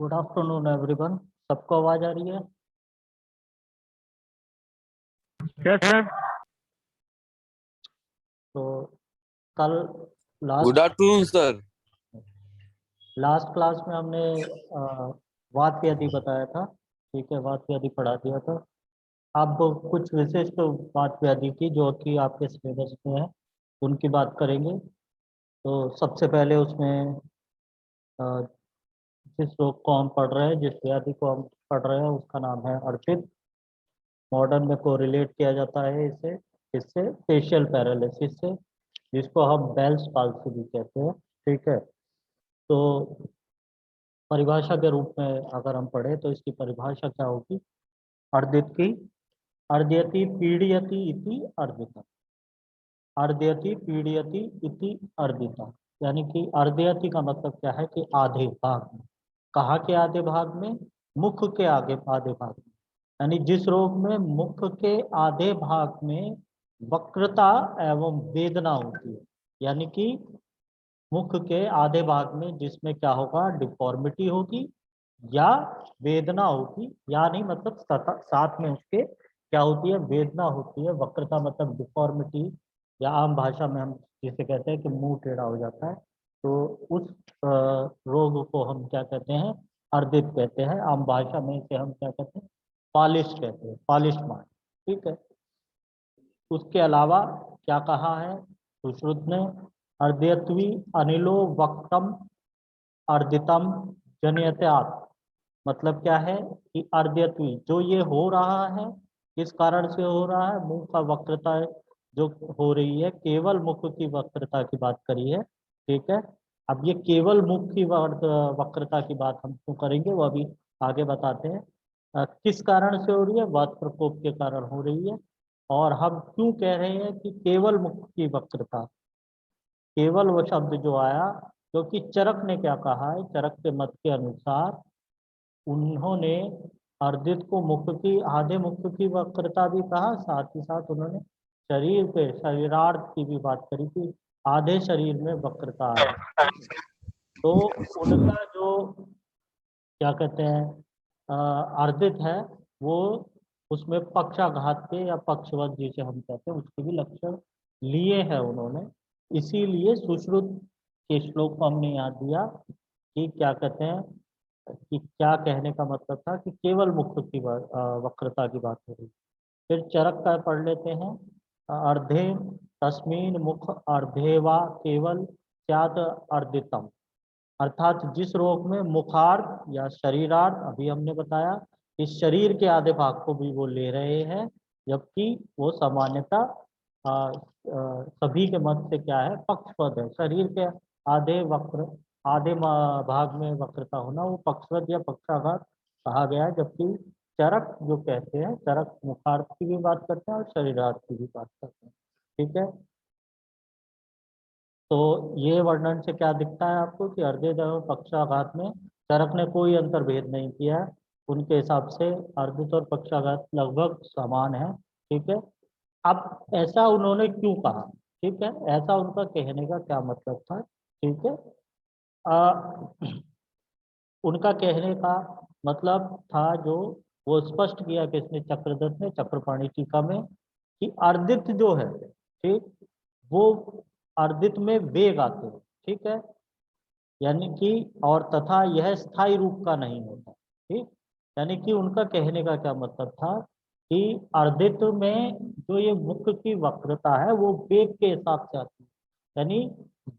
Good afternoon everyone. सबको आवाज आ रही है? Yes sir. तो कल good last afternoon sir. Last class में हमने वाद व्याधि बताया था। ठीक है, वाद व्याधि पढ़ा दिया था। अब कुछ विशिष्ट वाद व्याधि की जो कि आपके सिलेबस में है उनकी बात करेंगे। तो सबसे पहले उसमें अ, जिस रोग को हम पढ़ रहे हैं, जिस व्याधि को हम पढ़ रहे हैं उसका नाम है अर्पित। मॉडर्न में कोरिलेट किया जाता है इसे इससे फेशियल पैरालिसिस से, जिसको हम बेल्स पाल्सी भी कहते हैं। ठीक है, तो परिभाषा के रूप में अगर हम पढ़े तो इसकी परिभाषा क्या होगी? अर्दित की अर्द्यति पीड़यति इति अर्दिता। अर्द्यति पीड़यति इति अर्दिता, यानी कि अर्द्यति का मतलब क्या है कि आधे भाग में। कहाँ के आधे भाग में? मुख के आगे आधे भाग में। यानी जिस रोग में मुख के आधे भाग में वक्रता एवं वेदना होती है, यानी कि मुख के आधे भाग में जिसमें क्या होगा? डिफॉर्मिटी होगी या वेदना होगी, या नहीं मतलब साथ में उसके क्या होती है? वेदना होती है। वक्रता मतलब डिफॉर्मिटी, या आम भाषा में हम जिसे कहते हैं कि मुंह टेढ़ा हो जाता है, तो उस रोग को हम क्या कहते हैं? अर्दित कहते हैं। आम भाषा में इसे हम क्या कहते हैं? पॉलिश कहते हैं, पॉलिश मार्क। ठीक है, उसके अलावा क्या कहा है सुश्रुत ने? अर्द्यत्वी अनिलो वक्तम अर्दितम जनयत्यात्। मतलब क्या है कि अर्द्यत्वी जो ये हो रहा है, किस कारण से हो रहा है? मुंह का वक्रता जो हो रही है, केवल मुख की वक्रता की बात करी है। ठीक है, अब ये केवल मुख की वक्रता की बात हम क्यों करेंगे वो अभी आगे बताते हैं। किस कारण से हो रही है? वात प्रकोप के कारण हो रही है। और हम क्यों कह रहे हैं कि केवल मुख की वक्रता? केवल वो शब्द जो आया क्योंकि चरक ने क्या कहा है? चरक के मत के अनुसार उन्होंने अर्दित को मुख की आधे मुख की वक्रता भी कहा, साथ ही साथ उन्होंने शरीर पे शरीरार्थ की भी बात करी थी, आधे शरीर में वक्रता आ रही। तो उनका जो क्या कहते हैं अर्दित है, वो उसमें पक्षाघात के या पक्षवत जिसे हम कहते हैं उसके भी लक्षण लिए हैं उन्होंने। इसीलिए सुश्रुत के श्लोक को हमने याद दिया कि क्या कहते हैं कि क्या कहने का मतलब था कि केवल मुख की वक्रता की बात हो रही। फिर चरक का पढ़ लेते हैं। अर्धे तस्मीन मुख अर्धेवा केवल स्यात् अर्दितम। अर्थात जिस रोग में मुखार्थ या शरीरार्थ, अभी हमने बताया इस शरीर के आधे भाग को भी वो ले रहे हैं, जबकि वो सामान्यता सभी के मत से क्या है? पक्षपद है। शरीर के आधे वक्र आधे भाग में वक्रता होना वो पक्षपद या पक्षाघात कहा गया है। जबकि चरक जो कहते हैं, चरक मुखार्थ की भी बात करते हैं और शरीरार्थ की भी बात करते हैं। ठीक है, तो ये वर्णन से क्या दिखता है आपको कि अर्धित एवं पक्षाघात में चरक ने कोई अंतर भेद नहीं किया है। उनके हिसाब से अर्धित और पक्षाघात लगभग समान है। ठीक है, अब ऐसा उन्होंने क्यों कहा? ठीक है, ऐसा उनका कहने का क्या मतलब था? ठीक है, उनका कहने का मतलब था जो वो स्पष्ट किया किसने? चक्रदत्त ने चक्रपाणी टीका में, कि अर्दित जो है, ठीक, वो अर्दित में वेग आते हैं। ठीक है, यानी कि और तथा यह स्थायी रूप का नहीं होता। ठीक, यानी कि उनका कहने का क्या मतलब था कि अर्दित में जो ये मुख की वक्रता है वो वेग के हिसाब से आती है। यानी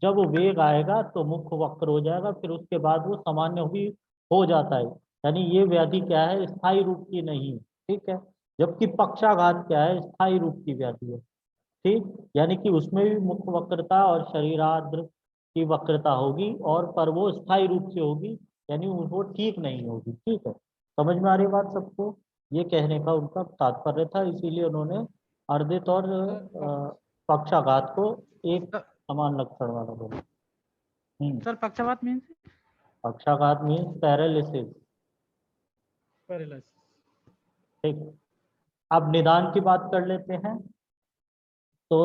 जब वेग आएगा तो मुख वक्र हो जाएगा, फिर उसके बाद वो सामान्य भी हो जाता है। यानी ये व्याधि क्या है? स्थायी रूप की नहीं। ठीक है, जबकि पक्षाघात क्या है? स्थायी रूप की व्याधि है। ठीक, यानी कि उसमें भी मुख वक्रता और शरीराद्र की वक्रता होगी, और पर वो स्थायी रूप से होगी, यानी वो ठीक नहीं होगी। ठीक है, समझ में आ रही बात सबको? ये कहने का उनका तात्पर्य था, इसीलिए उन्होंने अर्दित और पक्षाघात को एक समान लक्षण वाला बोला। सर पक्षपात मीन्स पक्षाघात मीन्स पैरालिसिस। पैरालिसिस। ठीक, अब निदान की बात कर लेते हैं। तो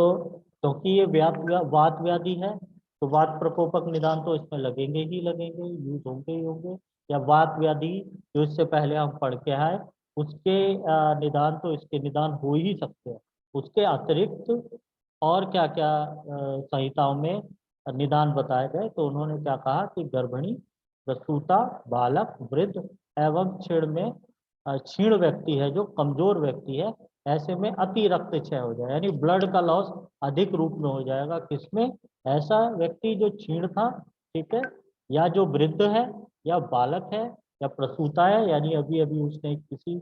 क्योंकि ये वात व्याधि है, तो वात प्रकोपक निदान तो इसमें लगेंगे ही लगेंगे, यूज होंगे ही होंगे। या वात व्याधि जो इससे पहले हम पढ़ के आए, उसके निदान तो इसके निदान हो ही सकते हैं। उसके अतिरिक्त और क्या क्या संहिताओं में निदान बताए गए, तो उन्होंने क्या कहा कि गर्भिणी, प्रसूता, बालक, वृद्ध एवं क्षीण व्यक्ति है, जो कमजोर व्यक्ति है, ऐसे में अति रक्तक्षय हो जाए, यानी ब्लड का लॉस अधिक रूप में हो जाएगा। किसमें? ऐसा व्यक्ति जो क्षीण था, ठीक है, या जो वृद्ध है, या बालक है, या प्रसूता है, यानी अभी अभी उसने किसी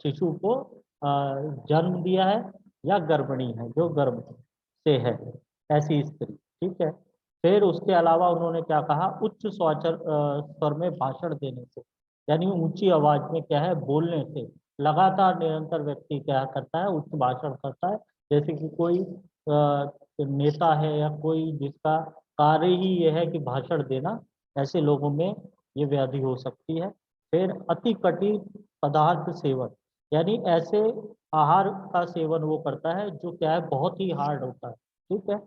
शिशु को जन्म दिया है, या गर्भिणी है जो गर्भ से है, ऐसी स्त्री, ठीक है। फिर उसके अलावा उन्होंने क्या कहा, उच्च स्वर में भाषण देने से, यानी ऊंची आवाज में क्या है, बोलने से लगातार निरंतर व्यक्ति क्या करता है, उच्च भाषण करता है। जैसे कि कोई नेता है या कोई जिसका कार्य ही ये है कि भाषण देना, ऐसे लोगों में ये व्याधि हो सकती है। फिर अति कठिन पदार्थ सेवन, यानी ऐसे आहार का सेवन वो करता है जो क्या है, बहुत ही हार्ड होता है, ठीक है।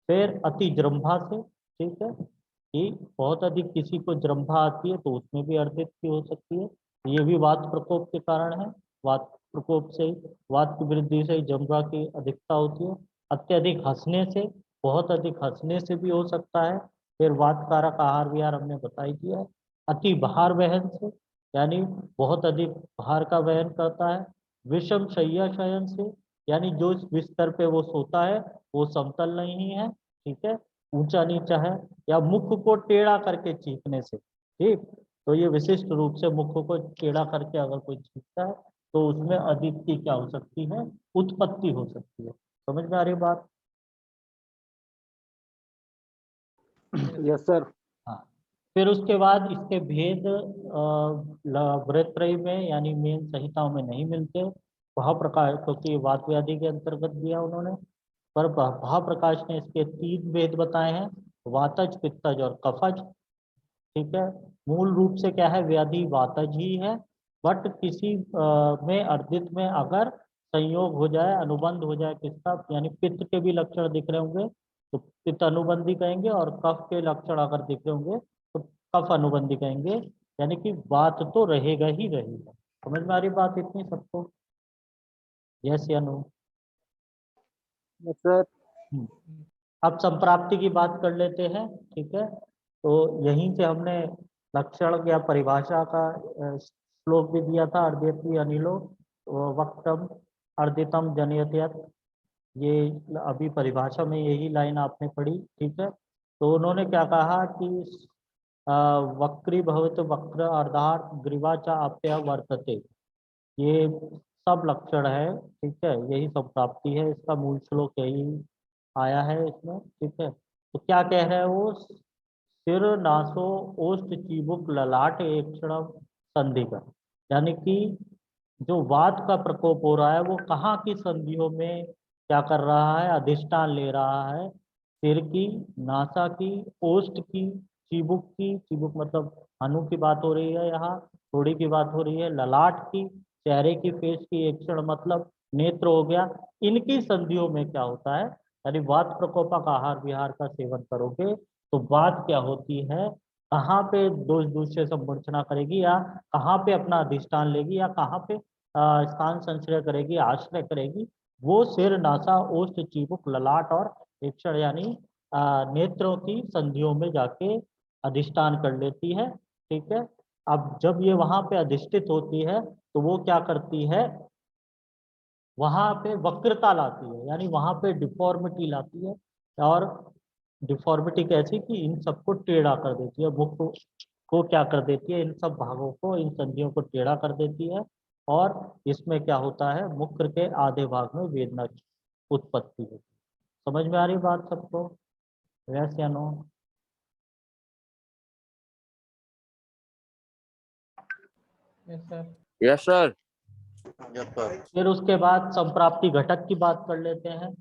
फिर अति जृंभा से, ठीक है, कि बहुत अधिक किसी को जृंभा आती है तो उसमें भी अर्धित की हो सकती है, ये भी वात प्रकोप के कारण है। वात प्रकोप से ही, वात की वृद्धि से ही जृंभा की अधिकता होती है। अत्यधिक हंसने से, बहुत अधिक हंसने से भी हो सकता है। फिर वात कारक आहार विहार हमने बता ही दिया है। अति भार वहन से, यानी बहुत अधिक भार का वहन करता है। विषम शय्या शयन से, यानी जो बिस्तर पे वो सोता है वो समतल नहीं है, ठीक है, ऊंचा नीचा है। या मुख को टेढ़ा करके चीखने से, ठीक, तो ये विशिष्ट रूप से मुख को टेढ़ा करके अगर कोई चीखता है तो उसमें अदिति क्या हो सकती है, उत्पत्ति हो सकती है। समझ में आ रही बात? Yes sir. हाँ। फिर उसके बाद इसके भेद वृत्रयी में यानी मेन संहिताओं में नहीं मिलते। भाप्रकाश, क्योंकि वात व्याधि के अंतर्गत दिया उन्होंने, पर भाप्रकाश ने इसके 3 भेद बताए हैं, वातज, पित्तज और कफज, ठीक है। मूल रूप से क्या है, व्याधि वातज ही है, बट किसी में अर्धित में अगर संयोग हो जाए, अनुबंध हो जाए किसका, यानी पित्त के भी लक्षण दिख रहे होंगे तो पित्त अनुबंधी कहेंगे, और कफ के लक्षण अगर दिख रहे होंगे तो कफ अनुबंधी कहेंगे, यानी कि वात तो रहेगा ही रहेगा। समझ में आ रही बात इतनी सबको? यस या नो? Yes sir. अब संप्राप्ति की बात कर लेते हैं, ठीक है। तो यहीं से हमने लक्षण या परिभाषा का श्लोक भी दिया था, अर्धेति अनिलो वक्तम अर्धितम जनयत्यत, ये अभी परिभाषा में यही लाइन आपने पढ़ी, ठीक है। तो उन्होंने क्या कहा कि वक्री भवत वक्र अर्धार्थ ग्रीवा च आप्य वर्तते, ये सब लक्षण है, ठीक है, यही सब प्राप्ति है, इसका मूल श्लोक यही आया है इसमें, ठीक है। तो क्या कह रहे हैं वो, सिर नासो ओष्ठ चीबुक ललाट एक क्षण संधि का, यानी कि जो वात का प्रकोप हो रहा है वो कहाँ की संधियों में क्या कर रहा है, अधिष्ठान ले रहा है, सिर की, नासा की, ओष्ठ की, चिबुक की, चिबुक मतलब अनु की बात हो रही है यहाँ, थोड़ी की बात हो रही है, ललाट की, चेहरे की, फेस की, एक क्षण मतलब नेत्र हो गया, इनकी संधियों में क्या होता है, यानी वात प्रकोपक आहार विहार का सेवन करोगे तो वात क्या होती है, कहाँ पे दोष दूसरे संवर्चना करेगी, या कहाँ पे अपना अधिष्ठान लेगी, या कहाँ पे स्थान संश्रय करेगी, आश्रय करेगी, वो सिर, नासा, ओष्ठ, चिबुक, ललाट और इक्षण यानी नेत्रों की संधियों में जाके अधिष्ठान कर लेती है, ठीक है। अब जब ये वहां पे अधिष्ठित होती है तो वो क्या करती है, वहां पे वक्रता लाती है, यानी वहां पे डिफॉर्मिटी लाती है। और डिफॉर्मिटी कैसी कि इन सबको टेढ़ा कर देती है, मुख को क्या कर देती है, इन सब भागों को, इन संधियों को टेढ़ा कर देती है, और इसमें क्या होता है, मुख के आधे भाग में वेदना की उत्पत्ति होती है। समझ में आ रही बात सबको? यस या no? Yes sir. Yes sir. फिर उसके बाद संप्राप्ति घटक की बात कर लेते हैं।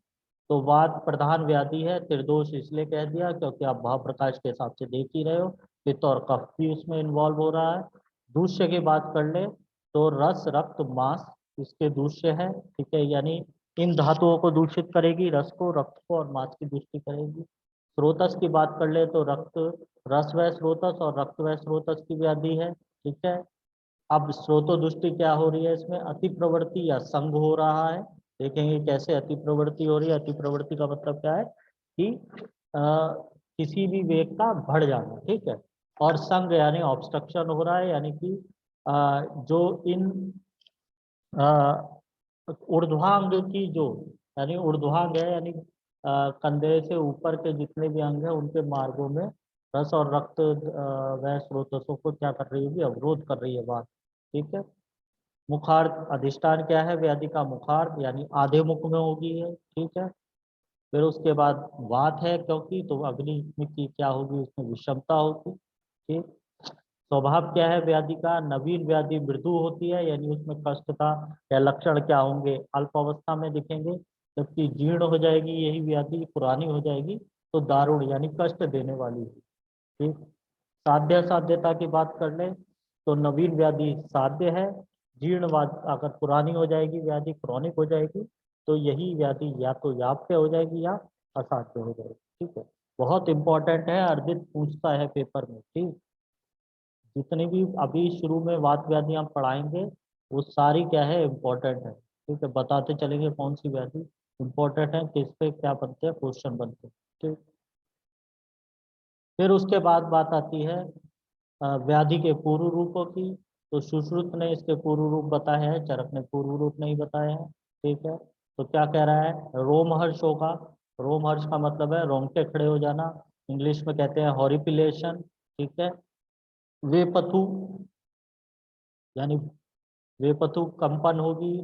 तो वात प्रधान व्याधि है, त्रिदोष इसलिए कह दिया क्योंकि आप भाव प्रकाश के हिसाब से देख ही रहे हो, पित्त और कफ भी उसमें इन्वॉल्व हो रहा है। दूष्य की बात कर ले तो रस, रक्त, मांस इसके दूष्य है, ठीक है, यानी इन धातुओं को दूषित करेगी, रस को, रक्त को और मांस की दूषित करेगी। स्रोतस की बात कर ले तो रक्त रस व स्रोतस और रक्त व स्रोतस की व्याधि है, ठीक है। अब स्रोतोदुष्टि क्या हो रही है इसमें, अति प्रवृत्ति या संग हो रहा है। देखेंगे कैसे अति प्रवृत्ति हो रही है। अति प्रवृत्ति का मतलब क्या है कि किसी भी वेग का बढ़ जाना, ठीक है। और संग यानी ऑब्स्ट्रक्शन हो रहा है, यानी कि जो इन ऊर्ध्वांग की जो यानी ऊर्ध्वांग है, यानी कंधे से ऊपर के जितने भी अंग है उनके मार्गों में रस और रक्त व स्रोतसों को क्या कर रही होगी, अवरोध कर रही है बात, ठीक है। मुखार्थ अधिष्ठान क्या है व्याधि का, मुखार्थ यानी आधे मुख में होगी है, ठीक है। फिर उसके बाद वात है, क्योंकि तो अग्नि की क्या होगी, उसमें विषमता होगी, ठीक। स्वभाव क्या है व्याधि का, नवीन व्याधि मृदु होती है, यानी उसमें कष्ट का या लक्षण क्या होंगे, अल्प अवस्था में दिखेंगे। जबकि जीर्ण हो जाएगी यही व्याधि, पुरानी हो जाएगी तो दारुण यानी कष्ट देने वाली है, ठीक। साध्य साध्यता की बात कर ले तो नवीन व्याधि साध्य है, जीर्णवाद अगर पुरानी हो जाएगी व्याधि, क्रॉनिक हो जाएगी तो यही व्याधि या तो याप्य हो जाएगी या असाध्य हो जाएगी, ठीक है। बहुत इंपॉर्टेंट है, अर्जित पूछता है पेपर में, ठीक। जितनी भी अभी शुरू में वात व्याधि हम पढ़ाएंगे वो सारी क्या है, इम्पोर्टेंट है, ठीक है। बताते चलेंगे कौन सी व्याधि इम्पोर्टेंट है, किस पे क्या बनते हैं, क्वेश्चन बनते हैं, ठीक। फिर उसके बाद बात आती है व्याधि के पूर्व रूपों की। तो सुश्रुत ने इसके पूर्व रूप बताए हैं, चरक ने पूर्व रूप नहीं बताए हैं, ठीक है। तो क्या कह रहा है, रोमहर्ष होगा। रोमहर्ष का मतलब है रोंगटे खड़े हो जाना, इंग्लिश में कहते हैं हॉरिपिलेशन, ठीक है। वेपथु यानी वेपथु कंपन होगी,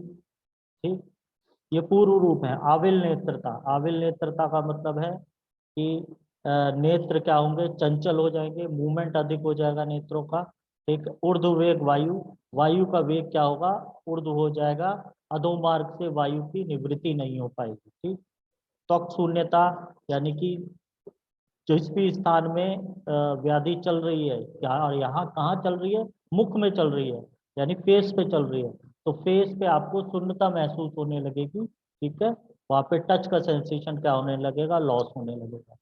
ठीक। ये पूर्व रूप है। आविल नेत्रता, आविल नेत्रता का मतलब है कि नेत्र क्या होंगे, चंचल हो जाएंगे, मूवमेंट अधिक हो जाएगा नेत्रों का, ठीक। ऊर्ध्व वेग वायु, वायु का वेग क्या होगा, ऊर्ध्व हो जाएगा, अधोमार्ग से वायु की निवृत्ति नहीं हो पाएगी, ठीक। त्वक शून्यता यानी कि जिस भी स्थान में व्याधि चल रही है, क्या और यहाँ कहाँ चल रही है, मुख में चल रही है, यानी फेस पे चल रही है, तो फेस पे आपको शून्यता महसूस होने लगेगी, ठीक है। वहाँ पे टच का सेंसेशन क्या होने लगेगा, लॉस होने लगेगा।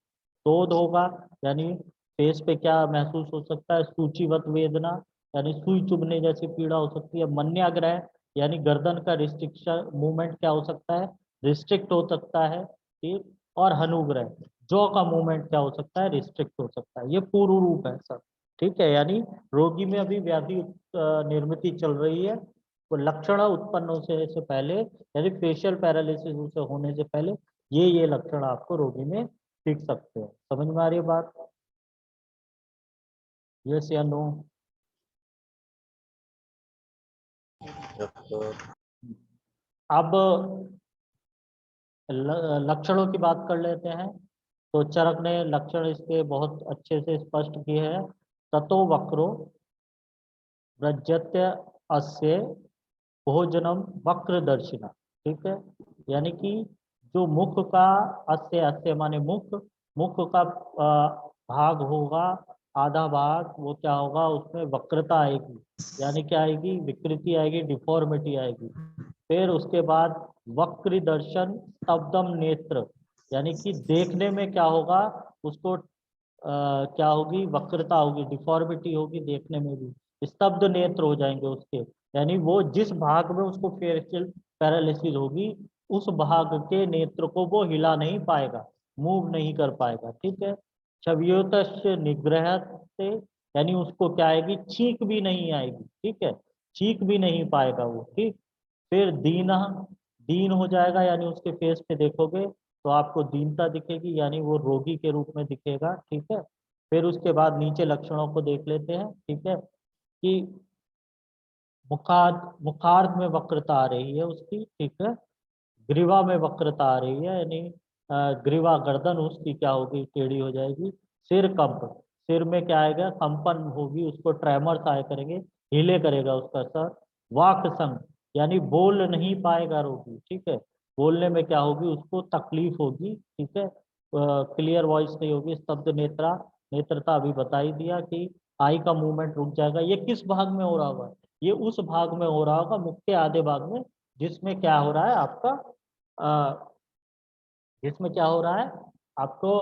शोध होगा, यानी फेस पे क्या महसूस हो सकता है, सूचीवत वेदना यानी सुई चुभने जैसी पीड़ा हो सकती है। मन्याग्रह यानी गर्दन का रिस्ट्रिक्शन मूवमेंट क्या हो सकता है, रिस्ट्रिक्ट हो सकता है, ठीक। और हनुग्रह जॉ का मूवमेंट क्या हो सकता है, रिस्ट्रिक्ट हो सकता है। ये पूर्व रूप है सब, ठीक है। यानी रोगी में अभी व्याधि निर्मिति चल रही है, तो लक्षण उत्पन्न होने से पहले यानी फेशियल पैरालिसिस उसे होने से पहले ये लक्षण आपको रोगी में दिख सकते हैं। समझ में आ रही है बात, यस या नो। अब लक्षणों की बात कर लेते हैं। तो चरक ने लक्षण इसके बहुत अच्छे से स्पष्ट किए हैं। ततो वक्रो व्रजत्य अस्य भोजनम वक्रदर्शिना, ठीक है। यानी कि जो मुख का अस्य, अस्य माने मुख, मुख का भाग होगा, आधा भाग वो क्या होगा, उसमें वक्रता आएगी, यानी क्या आएगी, विकृति आएगी, डिफॉर्मिटी आएगी। फिर उसके बाद वक्र दर्शन स्तब्धम नेत्र, यानी कि देखने में क्या होगा, उसको क्या होगी, वक्रता होगी, डिफॉर्मिटी होगी, देखने में भी स्तब्ध नेत्र हो जाएंगे उसके, यानी वो जिस भाग में उसको फेशियल पैरालिसिस होगी उस भाग के नेत्र को वो हिला नहीं पाएगा, मूव नहीं कर पाएगा, ठीक है। छवियोतश निग्रह से यानी उसको क्या आएगी, छींक भी नहीं आएगी, ठीक है, छींक भी नहीं पाएगा वो, ठीक। फिर दीना, दीन हो जाएगा, यानी उसके फेस पे देखोगे तो आपको दीनता दिखेगी, यानी वो रोगी के रूप में दिखेगा, ठीक है। फिर उसके बाद नीचे लक्षणों को देख लेते हैं, ठीक है, कि मुखार्थ में वक्रता आ रही है उसकी, ठीक है। ग्रीवा में वक्रता आ रही है, यानी ग्रीवा गर्दन उसकी क्या होगी, टेढ़ी हो जाएगी। सिर कंप, सिर में क्या आएगा, कंपन होगी, उसको ट्रेमर्स आए करेंगे, हिले करेगा उसका सर। वाक संग यानी बोल नहीं पाएगा रोगी, ठीक है, बोलने में क्या होगी, उसको तकलीफ होगी, ठीक है, क्लियर वॉइस नहीं होगी। स्तब्ध नेत्रा, नेत्रता अभी बता ही दिया कि आई का मूवमेंट रुक जाएगा। ये किस भाग में हो रहा होगा, ये उस भाग में हो रहा होगा, मुख के आधे भाग में, जिसमें क्या हो रहा है आपका जिसमें क्या हो रहा है, आपको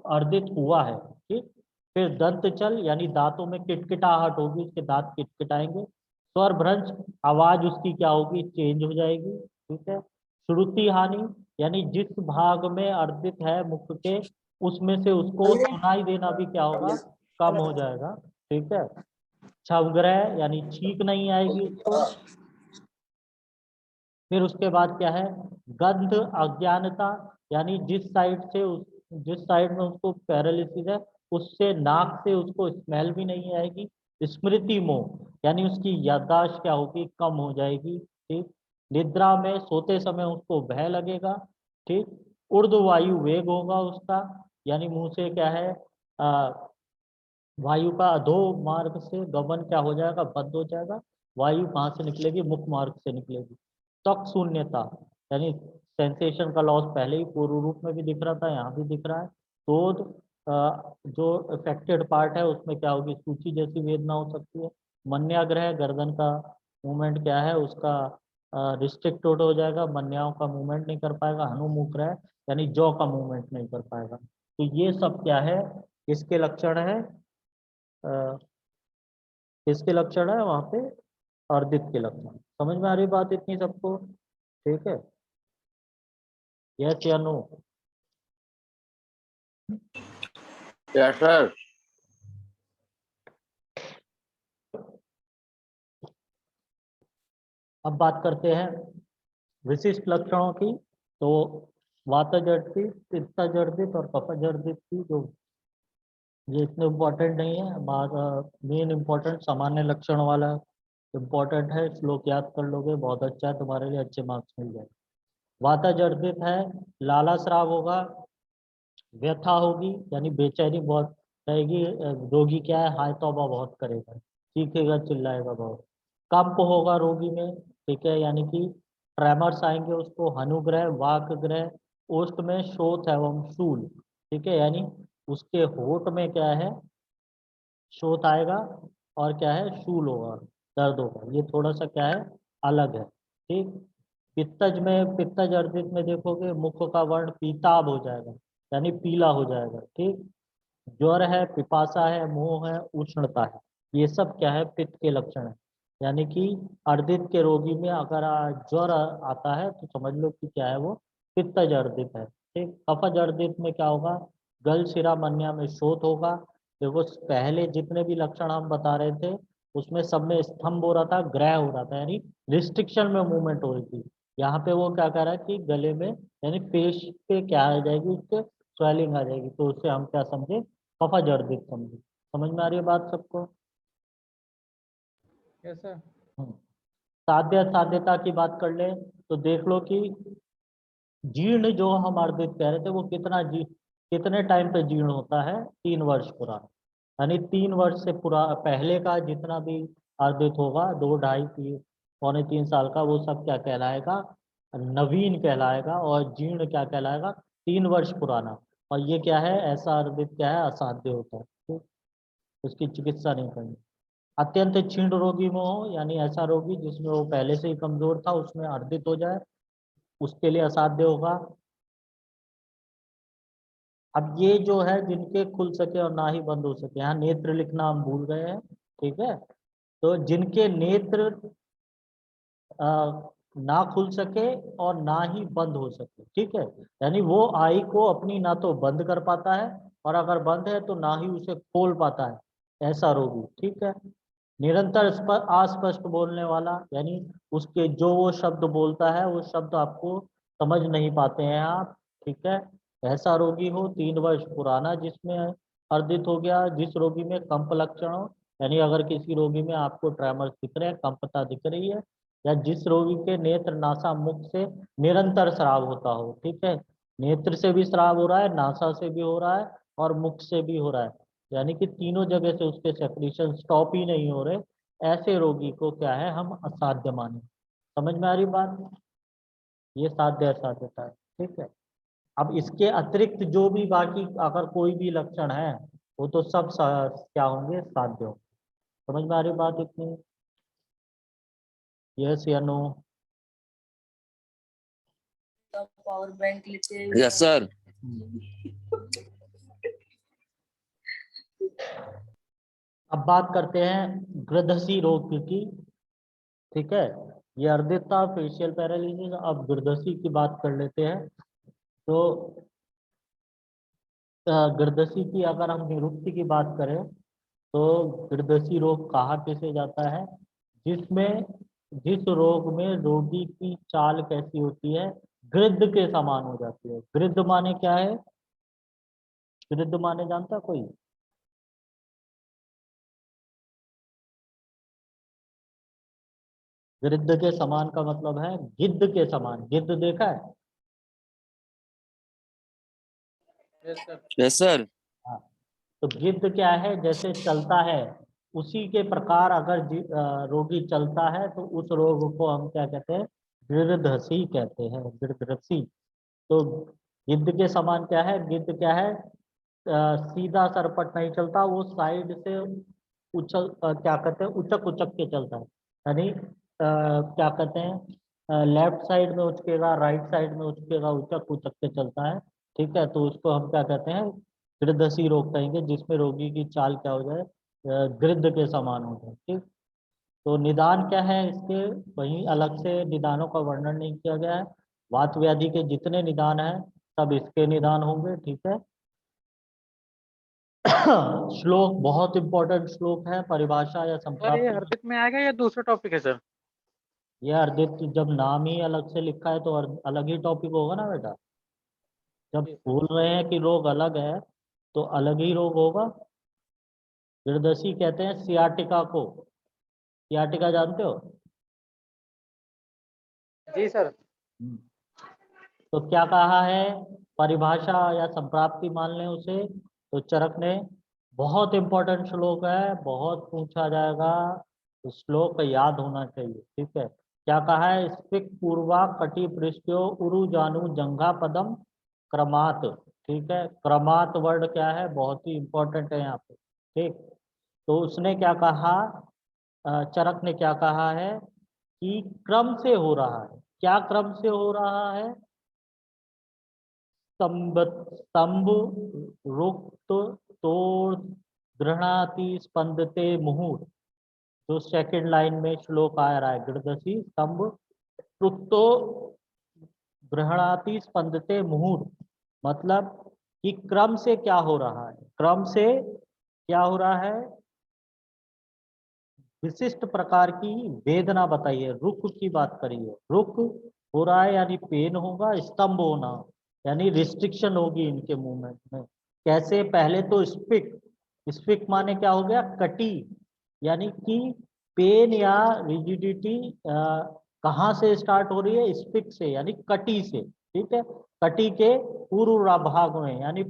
अर्दित हुआ है, ठीक। फिर दंत चल यानी दांतों में किटकिटाहट होगी, उसके दांत किटकिटाएंगे। स्वर भ्रंश, आवाज उसकी क्या होगी, चेंज हो जाएगी, ठीक है। श्रुति हानि यानी जिस भाग में अर्दित है मुख के, उसमें से उसको सुनाई देना भी क्या होगा, कम हो जाएगा, ठीक है। छवग्रह यानी छींक नहीं आएगी उसको। फिर उसके बाद क्या है, गंध अज्ञानता यानी जिस साइड में उसको पैरालिसिस है, उससे नाक से उसको स्मेल भी नहीं आएगी। स्मृति मोह यानी उसकी याददाश्त क्या होगी, कम हो जाएगी, ठीक। निद्रा में सोते समय उसको भय लगेगा, ठीक। ऊर्ध्ववायु वेग होगा उसका, यानी मुंह से क्या है, वायु का अधो मार्ग से गमन क्या हो जाएगा, बंद हो जाएगा। वायु कहाँ से निकलेगी, मुख मार्ग से निकलेगी। त्वक शून्यता यानी सेंसेशन का लॉस पहले ही पूर्व रूप में भी दिख रहा था, यहाँ भी दिख रहा है। क्रोध, जो अफेक्टेड पार्ट है उसमें क्या होगी, सूची जैसी वेदना हो सकती है। मन्याग्रह गर्दन का मूवमेंट क्या है उसका रिस्ट्रिक्टेड हो जाएगा, मन्याओं का मूवमेंट नहीं कर पाएगा। हनुमुग्रह यानी जॉ का मूवमेंट नहीं कर पाएगा। तो ये सब क्या है, इसके लक्षण है, किसके लक्षण है वहां पे, अर्दित के लक्षण। समझ में आ रही बात इतनी सबको, ठीक है। यस या नो? Yes sir. अब बात करते हैं विशिष्ट लक्षणों की। तो वातजर्दित, पित्तजर्दित और कफजर्दित की जो, ये इतने इम्पोर्टेंट नहीं है। मेन इम्पोर्टेंट सामान्य लक्षण वाला इम्पोर्टेंट है, श्लोक याद कर लोगे बहुत अच्छा है, तुम्हारे लिए अच्छे मार्क्स मिल जाए। वातजर्दित है, लाला स्राव होगा, व्यथा होगी यानी बेचैनी बहुत रहेगी। रोगी क्या है, हाय तौबा बहुत करेगा, चीखेगा चिल्लाएगा बहुत। कंप होगा रोगी में, ठीक है, यानी कि ट्रेमर्स आएंगे उसको। हनुग्रह, वाकग्रह, ओष्ठ में शोथ एवं शूल, ठीक है, यानी उसके होठ में क्या है, शोथ आएगा, और क्या है, शूल होगा, दर्द होगा। ये थोड़ा सा क्या है, अलग है, ठीक। पित्तज में, पित्तज अर्जित में देखोगे मुख का वर्ण पीताभ हो जाएगा, यानी पीला हो जाएगा, ठीक। ज्वर है, पिपासा है, मोह है, उष्णता है, ये सब क्या है, पित्त के लक्षण है। यानी कि अर्दित के रोगी में अगर ज्वर आता है तो समझ लो कि क्या है वो, पित्तज अर्दित है, ठीक। कफज अर्दित में क्या होगा, गल शिरा मन्या में शोथ होगा। देखो पहले जितने भी लक्षण हम बता रहे थे उसमें सब में स्तंभ हो रहा था, ग्रह हो रहा था, यानी रिस्ट्रिक्शन में मूवमेंट हो रही थी। यहाँ पे वो क्या कर रहा है कि गले में यानी पेश पे क्या आ जाएगी, उसके स्वेलिंग आ जाएगी, तो उससे हम क्या समझे, कफजर्दित समझे। समझ में आ रही है बात सबको? Yes sir. साध्य साध्यता की बात कर ले तो देख लो कि जीर्ण जो हम अर्दित कह रहे थे वो कितने टाइम पे जीर्ण होता है, 3 वर्ष पुराना। यानी 3 वर्ष से पूरा पहले का जितना भी अर्दित होगा, 2, ढाई, 3, पौने 3 साल का, वो सब क्या कहलाएगा, नवीन कहलाएगा। और जीर्ण क्या कहलाएगा, 3 वर्ष पुराना। और ये क्या है, ऐसा अर्दित क्या है, असाध्य होता है, ठीक? उसकी चिकित्सा नहीं करनी। अत्यंत क्षीण रोगी में हो यानी ऐसा रोगी जिसमें वो पहले से ही कमजोर था, उसमें अर्दित हो जाए, उसके लिए असाध्य होगा। अब ये जो है जिनके खुल सके और ना ही बंद हो सके, यहाँ नेत्र लिखना हम भूल गए हैं, ठीक है। तो जिनके नेत्र ना खुल सके और ना ही बंद हो सके, ठीक है, यानी वो आई को अपनी ना तो बंद कर पाता है, और अगर बंद है तो ना ही उसे खोल पाता है, ऐसा रोगी, ठीक है। निरंतर अस्पष्ट बोलने वाला, यानी उसके जो वो शब्द बोलता है वो शब्द आपको समझ नहीं पाते हैं आप, ठीक है। ऐसा रोगी हो, 3 वर्ष पुराना जिसमें अर्दित हो गया। जिस रोगी में कंप लक्षण हो, यानी अगर किसी रोगी में आपको ट्रेमर्स दिख रहे हैं, कंपता दिख रही है, या जिस रोगी के नेत्र नासा मुख से निरंतर स्राव होता हो, ठीक है, नेत्र से भी स्राव हो रहा है, नासा से भी हो रहा है, और मुख से भी हो रहा है, यानी कि तीनों जगह से उसके सेक्रेशन स्टॉप ही नहीं हो रहे, ऐसे रोगी को क्या है, हम असाध्य माने। समझ में आ रही बात? ये साध्य असाध्यता है, ठीक है। अब इसके अतिरिक्त जो भी बाकी अगर कोई भी लक्षण है वो तो सब क्या होंगे, साध्य होंगे। समझ में आ रही बात इतनी? यस या नो? पावर बैंक लेते हैं। Yes sir. अब बात करते हैं गृद्धसी रोग की। ठीक है, ये अर्दित था फेशियल पैरालिसिस। अब गृद्धसी की बात कर लेते हैं। तो गृद्धसी की अगर हम निरुक्ति की बात करें तो गृद्धसी रोग कहा किसे जाता है? जिसमें जिस रोग में रोगी की चाल कैसी होती है? गृद्ध के समान हो जाती है। गृद्ध माने क्या है? गृद्ध माने जानता कोई? गृद्ध के समान का मतलब है गिद्ध के समान। गिद्ध देखा है? Yes sir. Yes sir. हाँ। तो गिद्ध क्या है? जैसे चलता है उसी के प्रकार अगर रोगी चलता है तो उस रोग को हम क्या कहते हैं? गृद्धसी कहते हैं। गृद्धसी। तो गिद्ध के समान क्या है? गिद्ध क्या है? सीधा सरपट नहीं चलता, वो साइड से उछल क्या कहते हैं, उचक उचक के चलता है। यानी क्या कहते हैं, लेफ्ट साइड में उचकेगा, राइट साइड में उचकेगा, उचक उचक के चलता है। ठीक है, तो उसको हम क्या कहते हैं? गृद्धसी रोग कहेंगे, जिसमें रोगी की चाल क्या हो जाए? गृद्ध के समान हो जाए। ठीक। तो निदान क्या है इसके? वहीं अलग से निदानों का वर्णन नहीं किया गया है। वात व्याधि के जितने निदान हैं सब इसके निदान होंगे। ठीक है। श्लोक बहुत इंपॉर्टेंट श्लोक है, परिभाषा या सर ये संप्राप्ति। अर्पित में आएगा या दूसरा टॉपिक है सर? यह अर्दित जब नाम ही अलग से लिखा है तो अलग ही टॉपिक होगा ना बेटा। जब जी सर। बोल रहे हैं कि रोग अलग है तो अलग ही रोग होगा। गृद्धसी कहते हैं सियाटिका को। सियाटिका जानते हो? जी सर। हम्म। तो क्या कहा है? परिभाषा या संप्राप्ति मान लें उसे। तो चरक ने, बहुत इंपॉर्टेंट श्लोक है, बहुत पूछा जाएगा, तो श्लोक याद होना चाहिए। ठीक है। क्या कहा है? स्पिक पूर्वा कटि पृष्ठो उरु जानु जंघा पदम क्रमात। ठीक है, क्रमात वर्ड क्या है? बहुत ही इंपॉर्टेंट है यहाँ पे। ठीक। तो उसने क्या कहा? चरक ने क्या कहा है कि क्रम से हो रहा है। क्या क्रम से हो रहा है? स्तंभ स्तंभ रुक्त तोड़ गृहणाति स्पंदते मुहूर्त। जो सेकंड लाइन में श्लोक आ रहा है, गृद्धसी स्तंभ रुक्तो गृहणाति स्पंदते मुहूर्त। मतलब कि क्रम से क्या हो रहा है? क्रम से क्या हो रहा है? विशिष्ट प्रकार की वेदना बताइए। रुक की बात करिए। रुक हो रहा है यानी पेन होगा। स्तंभ होना यानी रिस्ट्रिक्शन होगी इनके मूवमेंट में। कैसे? पहले तो स्पिक। स्पिक माने क्या हो गया? कटी। यानी कि पेन या रिजिडिटी कहाँ से स्टार्ट हो रही है? स्पिक से यानी कटी से। ठीक है, कटी के पूर्व भाग में, यानी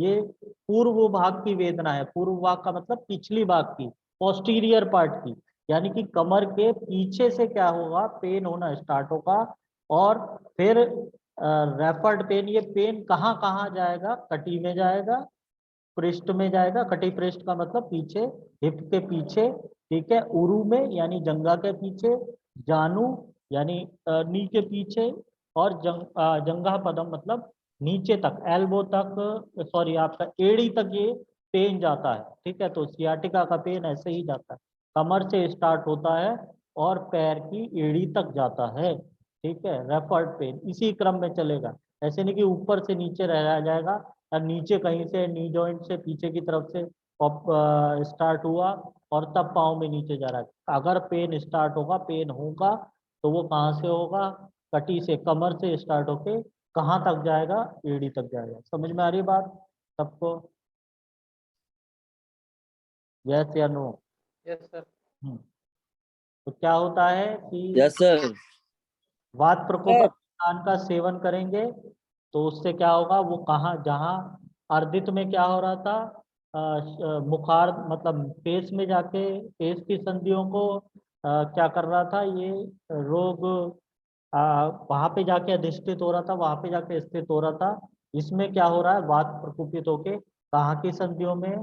ये पूर्व भाग की वेदना है। पूर्व भाग का मतलब पिछली भाग की, पोस्टीरियर पार्ट की, यानी कि कमर के पीछे से क्या होगा? पेन होना स्टार्ट होगा। और फिर रेफर्ड पेन। ये पेन कहाँ कहाँ जाएगा? कटी में जाएगा, पृष्ठ में जाएगा। कटी पृष्ठ का मतलब पीछे, हिप के पीछे। ठीक है, उरु में यानी जंघा के पीछे, जानू यानी नी के पीछे, और जंघा पदम मतलब नीचे तक, एल्बो तक, सॉरी आपका एड़ी तक ये पेन जाता है। ठीक है, तो सियाटिका का पेन ऐसे ही जाता है, कमर से स्टार्ट होता है और पैर की एड़ी तक जाता है। ठीक है, रेफर्ड पेन इसी क्रम में चलेगा। ऐसे नहीं कि ऊपर से नीचे रह जाएगा और नीचे कहीं से नी जॉइंट से पीछे की तरफ से स्टार्ट हुआ और तब पाँव में नीचे जा रहा है। अगर पेन स्टार्ट होगा, पेन होगा, तो वो कहाँ से होगा? कटी से, कमर से स्टार्ट होके कहाँ तक जाएगा? एड़ी तक जाएगा। समझ में आ रही बात सबको? यस या नो? Yes sir. तो क्या होता है कि यस सर। वात प्रकोपक पान का सेवन करेंगे तो उससे क्या होगा? वो कहाँ, जहाँ अर्दित में क्या हो रहा था, मुखार मतलब पेश में जाके पेश की संधियों को क्या कर रहा था? ये रोग वहां पे जाके अधिष्ठित हो रहा था, वहां पे जाके स्थित हो रहा था। इसमें क्या हो रहा है? वात प्रकोपित होके कहाँ की संधियों में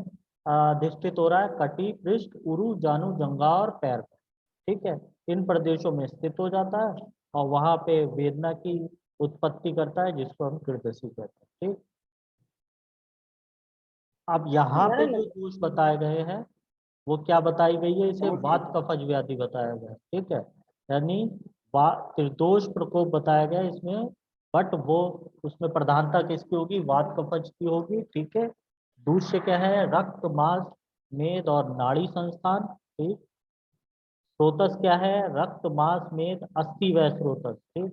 अधिष्ठित हो रहा है? कटी, पृष्ठ, उरु, जानु, जंघा और पैर। ठीक है, इन प्रदेशों में स्थित हो जाता है और वहां पे वेदना की उत्पत्ति करता है, जिसको हम गृद्धसी कहते हैं। ठीक। अब यहाँ पे जो दोष बताए गए हैं वो क्या बताई गई है, इसे वात कफज व्याधि बताया गया है, ठीक है। यानी त्रिदोष प्रकोप बताया गया है इसमें, बट वो उसमें प्रधानता किसकी होगी, वात कफज की होगी, ठीक है। दूसरे क्या है, रक्त मांस मेद और नाड़ी संस्थान, ठीक। स्रोतस क्या है, रक्त मांस मेद अस्थि व स्रोतस, ठीक।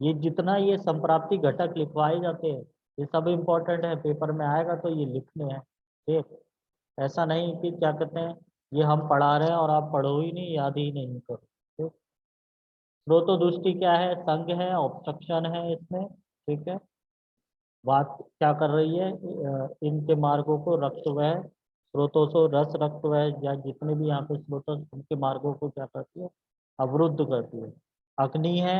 ये जितना ये संप्राप्ति घटक लिखवाए जाते हैं ये सब इम्पोर्टेंट है, पेपर में आएगा तो ये लिखने हैं, ठीक। ऐसा नहीं कि क्या कहते हैं ये हम पढ़ा रहे हैं और आप पढ़ो ही नहीं, याद ही नहीं करो, ठीक। स्रोतो दृष्टि क्या है, संघ है, ऑब्स्ट्रक्शन है इसमें, ठीक है। बात क्या कर रही है, इनके मार्गों को रक्त वह स्रोतों से रस रक्त वह या जितने भी यहाँ पे स्रोत उनके मार्गों को क्या करती है, अवरुद्ध करती है। अग्नि है,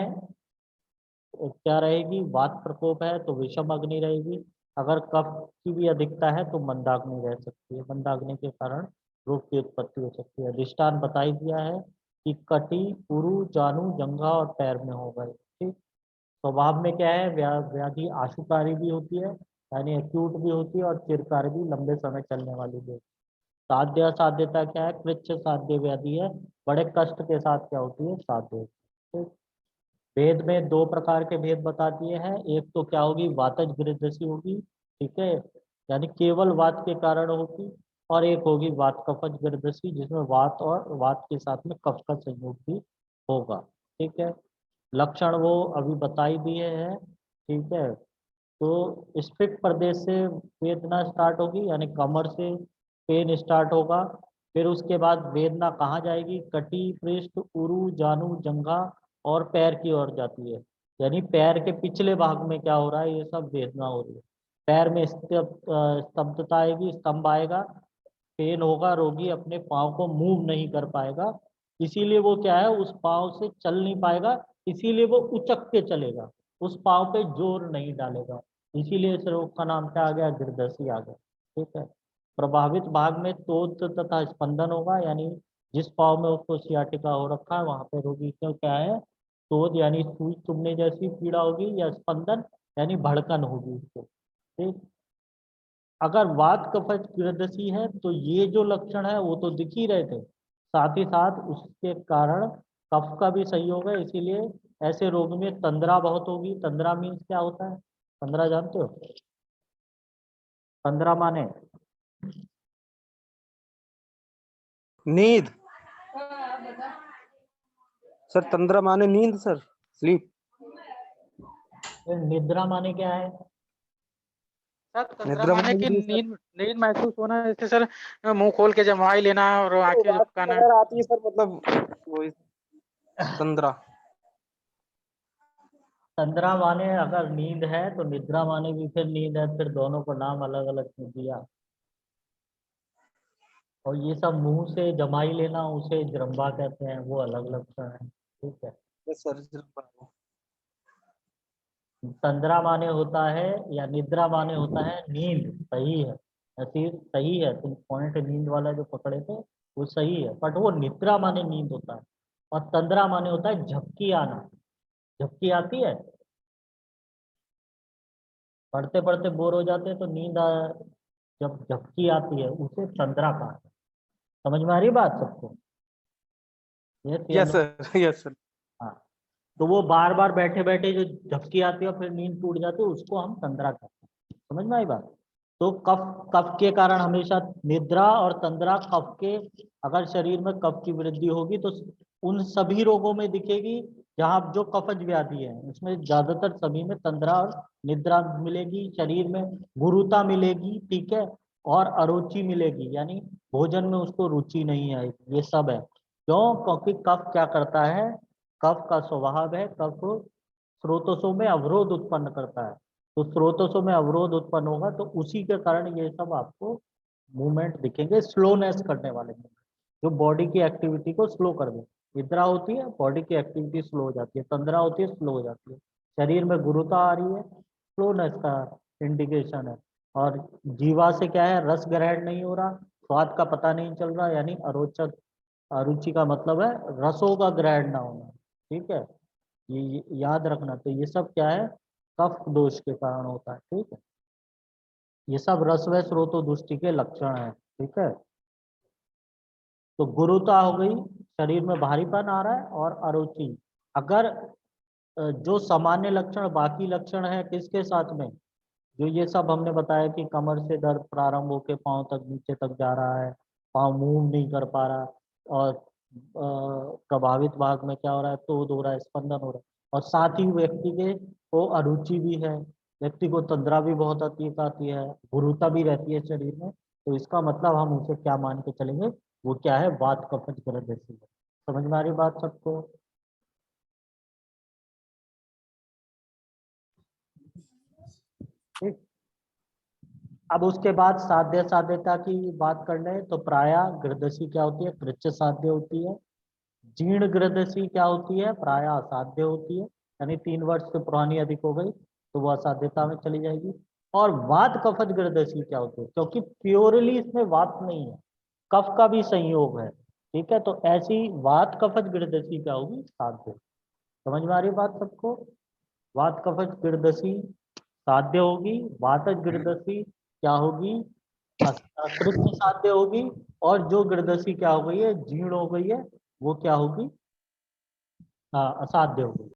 क्या रहेगी, वात प्रकोप है तो विषम अग्नि रहेगी। अगर कफ की भी अधिकता है तो मंदाग्नि रह सकती है, मंदाग्नि के कारण रोग की उत्पत्ति हो सकती है। अधिष्ठान बता ही दिया है कि कटी पुरु जानू जंघा और पैर में होगा, ठीक। स्वभाव में क्या है, व्याधि आशुकारी भी होती है, यानी एक्यूट भी होती है, और चिरकारी भी, लंबे समय चलने वाली भी। साध्य असाध्यता क्या है, कृच्छ साध्य व्याधि है, बड़े कष्ट के साथ क्या होती है, साध्य होती है, ठीक। वेद में दो प्रकार के भेद बता दिए हैं, एक तो क्या होगी, वातज गृद्धसी होगी, ठीक है, यानी केवल वात के कारण होगी, और एक होगी वात कफज गृद्धसी जिसमें वात और वात के साथ में कफ का संयोग भी होगा, ठीक है। लक्षण वो अभी बता ही दिए हैं, ठीक है। तो स्फिक्ट प्रदेश से वेदना स्टार्ट होगी, यानी कमर से पेन स्टार्ट होगा। फिर उसके बाद वेदना कहाँ जाएगी, कटी पृष्ठ उरु जानू जंघा और पैर की ओर जाती है, यानी पैर के पिछले भाग में क्या हो रहा है, ये सब वेदना हो रही है। पैर में स्तब्धता आएगी, स्तंभ आएगा, पेन होगा, रोगी अपने पाँव को मूव नहीं कर पाएगा, इसीलिए वो क्या है, उस पाँव से चल नहीं पाएगा, इसीलिए वो उचक के चलेगा, उस पाँव पे जोर नहीं डालेगा, इसीलिए इस रोग का नाम क्या आ गया, गिरदसी आ गया, ठीक है। प्रभावित भाग में तोत तथा स्पंदन होगा, यानी जिस पाँव में उसको सियाटिका हो रखा है वहां पे रोगी को क्या है, तोत यानी सुई चुभने जैसी पीड़ा होगी, या स्पंदन यानी भड़कन होगी उसको, ठीक। अगर वात कफज गिरदसी है तो ये जो लक्षण है वो तो दिख ही रहे थे, साथ ही साथ उसके कारण कफ का भी संयोग है, इसीलिए ऐसे रोग में तंद्रा बहुत होगी। तंद्रा मीन्स क्या होता है, तंद्रा जानते हो, तंद्रा माने नींद सर, तंद्रा माने नींद सर, स्लीप। निद्रा माने क्या है, सर तंद्रा निद्रा माने माने कि भी सर, नींद नींद महसूस होना, जैसे सर मुंह खोल के जमाई लेना और आंखें बात झपकाना। नजर आती है सर, मतलब वही तंद्रा। तंद्रा माने अगर नींद है तो निद्रा माने भी फिर नींद है, फिर दोनों को नाम अलग अलग क्यों दिया। और ये सब मुंह से जमाई लेना उसे जरम्बा कहते हैं, वो अलग लक्षण है, ठीक है। Yes sir. तंद्रा माने होता है या निद्रा माने होता है नींद, सही है, ऐसी सही है, तुम पॉइंट नींद वाला जो पकड़े थे वो सही है, बट वो निद्रा माने नींद होता है, और तंद्रा माने होता है झपकी आना। झपकी आती है, पढ़ते पढ़ते बोर हो जाते हैं तो जब झपकी आती है उसे तंद्रा कहा है। समझ में आ रही बात सबको, ये यस सर, यस सर। हाँ। तो वो बार बार बैठे बैठे जो झपकी आती है और फिर नींद टूट जाती है उसको हम तंद्रा कहते हैं, समझ में आई बात। तो कफ, कफ के कारण हमेशा निद्रा और तंद्रा, कफ के, अगर शरीर में कफ की वृद्धि होगी तो उन सभी रोगों में दिखेगी जहाँ जो कफज व्याधि है उसमें ज्यादातर सभी में तंद्रा और निद्रा मिलेगी, शरीर में गुरुता मिलेगी, ठीक है, और अरुचि मिलेगी, यानी भोजन में उसको रुचि नहीं आएगी, ये सब है। क्यों, क्योंकि कफ क्या करता है, कफ का स्वभाव है, कफ स्रोतों में अवरोध उत्पन्न करता है, तो स्रोतों में अवरोध उत्पन्न होगा तो उसी के कारण ये सब आपको मूवमेंट दिखेंगे, स्लोनेस करने वाले मूवमेंट जो बॉडी की एक्टिविटी को स्लो कर दे। निद्रा होती है बॉडी की एक्टिविटी स्लो हो जाती है, तंद्रा होती है स्लो हो जाती है, शरीर में गुरुता आ रही है, स्लोनेस का इंडिकेशन है। और जीवा से क्या है, रस ग्रहण नहीं हो रहा, स्वाद का पता नहीं चल रहा, यानी अरोचक, अरुचि का मतलब है रसों का ग्रहण ना होना, ठीक है। ये याद रखना, तो ये सब क्या है, कफ दोष के कारण होता है, ठीक है। ये सब रस व स्रोतो दुष्टि के लक्षण है। ठीक है, तो गुरुता हो गई, शरीर में भारीपन आ रहा है, और अरुचि। अगर जो सामान्य लक्षण बाकी लक्षण है किसके साथ में, जो ये सब हमने बताया कि कमर से दर्द प्रारंभ होकर पांव तक नीचे तक जा रहा है, पांव मूव नहीं कर पा रहा, और प्रभावित भाग में क्या हो रहा है, तोड़ हो रहा है, स्पंदन हो रहा है, और साथ ही व्यक्ति के को अरुचि भी है, व्यक्ति को तंद्रा भी बहुत अधिक आती है, गुरुता भी रहती है शरीर में, तो इसका मतलब हम उसे क्या मान के चलेंगे, वो क्या है, वात कफज ग्रंथि है। समझ में आ रही बात सबको? ठीक। अब उसके बाद साध्य साध्यता की बात कर ले तो प्राय गृदशी क्या होती है, कृच्च साध्य होती है। जीर्ण गृदशी क्या होती है, प्राय असाध्य होती है, यानी 3 वर्ष से पुरानी अधिक हो गई तो वो असाध्यता में चली जाएगी। और वात कफज गृदशी क्या होती है, क्योंकि प्योरली इसमें वात नहीं है, कफ का भी संयोग है। ठीक है, तो ऐसी वात कफज गृदशी क्या होगी, साध्य। समझ में आ रही बात सबको? वात कफज गृदशी साध्य होगी, वातज गृदशी क्या होगी, कृत्य साध्य होगी, और जो गृदशी क्या हो गई है, जीर्ण हो गई है, वो क्या होगी, असाध्य होगी।